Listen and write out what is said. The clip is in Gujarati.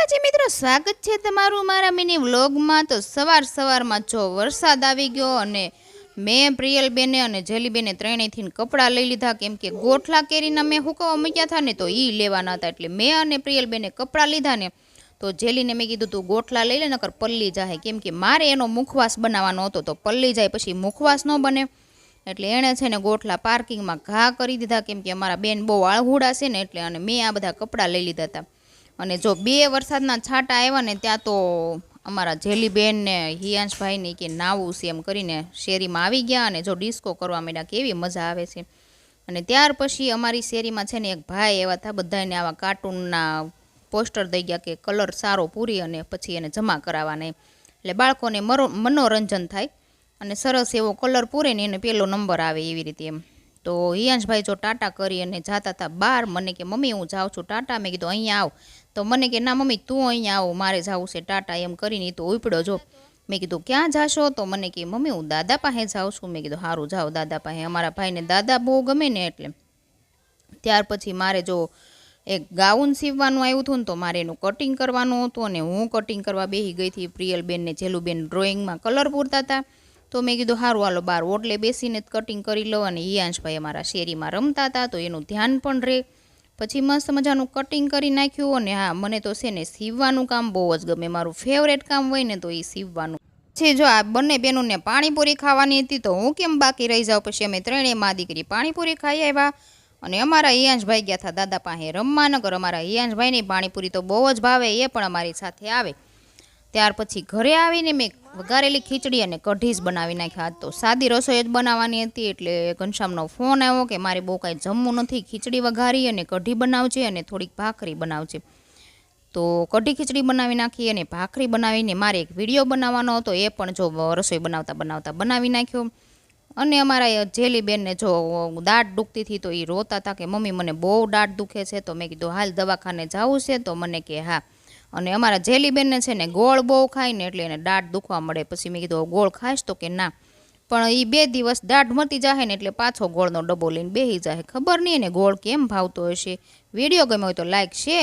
માતાજી મિત્રો, સ્વાગત છે તમારું મારા મિની વ્લોગમાં। તો સવારમાં જો વરસાદ આવી ગયો અને મેં પ્રિયલબેને અને જેલીબેને ત્રણેયથી કપડાં લઈ લીધા, કેમ કે ગોઠલા કેરીના મેં હુકવવા મૂક્યા હતા ને તો એ લેવાના હતા, એટલે મેં અને પ્રિયલબેને કપડાં લીધા ને તો જેલીને મેં કીધું તું ગોઠલા લઈ લે નકર પલ્લી જાય, કેમ કે મારે એનો મુખવાસ બનાવવાનો હતો, તો પલ્લી જાય પછી મુખવાસ ન બને, એટલે એણે છે ને ગોઠલા પાર્કિંગમાં ઘા કરી દીધા, કેમ કે અમારા બેન બહુ આળહુડા છે ને એટલે, અને મેં આ બધા કપડાં લઈ લીધા હતા। અને જો બે વરસાદના છાંટા આવ્યા ને ત્યાં તો અમારા જેલીબેન ને હિયાંશભાઈની કે નાવું છે એમ કરીને શેરીમાં આવી ગયા અને જો ડિસ્કો કરવા માંડ્યા, કેવી મજા આવે છે। અને ત્યાર પછી અમારી શેરીમાં છે ને એક ભાઈ એવા હતા, બધાને આવા કાર્ટૂનના પોસ્ટર દઈ ગયા કે કલર સારો પૂરી અને પછી એને જમા કરાવવાના, એટલે બાળકોને મનોરંજન થાય અને સરસ એવો કલર પૂરે ને એને પહેલો નંબર આવે એવી રીતે એમ। તો હિયાંશભાઈ જો ટાટા કરી અને જતા હતા બહાર, મને કે મમ્મી હું જાઉં છું ટાટા, મેં કીધું અહીંયા આવ, તો મને કે ના મમ્મી તું અહીંયા આવ, મારે જવું છે ટાટા એમ કરીને તો ઉપડ્યો જો। મેં કીધું ક્યાં જાશો, તો મને કે મમ્મી હું દાદા પાસે જાઉં છું। મેં કીધું સારું જાઓ દાદા પાસે, અમારા ભાઈને દાદા બહુ ગમે ને એટલે। ત્યાર પછી મારે જો એક ગાઉન સીવવાનું આવ્યું હતું ને તો મારે એનું કટિંગ કરવાનું હતું, અને હું કટિંગ કરવા બેસી ગઈ હતી, પ્રિયલબેન ને જેલુબેન ડ્રોઈંગમાં કલર પૂરતા હતા, તો મેં કીધું સારું હાલો બહાર ઓટલે બેસીને જ કટિંગ કરી લો, અને હિયાંશભાઈ અમારા શેરીમાં રમતા હતા તો એનું ધ્યાન પણ રહે। પછી મસ્ત મજાનું કટિંગ કરી નાખ્યું, અને હા મને તો છે ને સીવવાનું કામ બહુ જ ગમે, મારું ફેવરેટ કામ હોય ને તો એ સીવવાનું છે। જો આ બંને બહેનોને પાણીપુરી ખાવાની હતી તો હું કેમ બાકી રહી જાઉં, પછી અમે ત્રણેય મા દીકરી પાણીપુરી ખાઈ આવ્યા, અને અમારા હિયાંશભાઈ ગયા હતા દાદા પાસે રમવા, નગર અમારા હિયાંશભાઈની પાણીપુરી તો બહુ જ ભાવે, એ પણ અમારી સાથે આવે। ત્યાર પછી ઘરે આવીને મેં વઘારેલી ખીચડી અને કઢી જ બનાવી નાખ્યા, તો સાદી રસોઈ જ બનાવવાની હતી, એટલે ઘનશ્યામનો ફોન આવ્યો કે મારે બહુ કાંઈ જમવું નથી, ખીચડી વઘારી અને કઢી બનાવજે અને થોડીક ભાખરી બનાવજે। તો કઢી ખીચડી બનાવી નાખી અને ભાખરી બનાવીને મારે એક વિડીયો બનાવવાનો હતો, એ પણ જો રસોઈ બનાવતા બનાવી નાખ્યો। અને અમારા જેલીબેનને જો દાઢ દુખતી હતી તો એ રોતા હતા કે મમ્મી મને બહુ દાઢ દુખે છે, તો મેં કીધું હાલ દવાખાને જવું છે, તો મને કે હા। અને અમારા જેલીબેનને છે ને ગોળ બહુ ખાય ને એટલે એને દાઢ દુખવા મળે, પછી મેં કીધું ગોળ ખાઈશ, તો કે ના, પણ એ 2 દિવસ દાઢ મટી જાય ને એટલે પાછો ગોળનો ડબ્બો લઈને બેસી જાય, ખબર નહીં એને ગોળ કેમ ભાવતો હશે। વિડીયો ગમ્યો હોય તો લાઈક શેર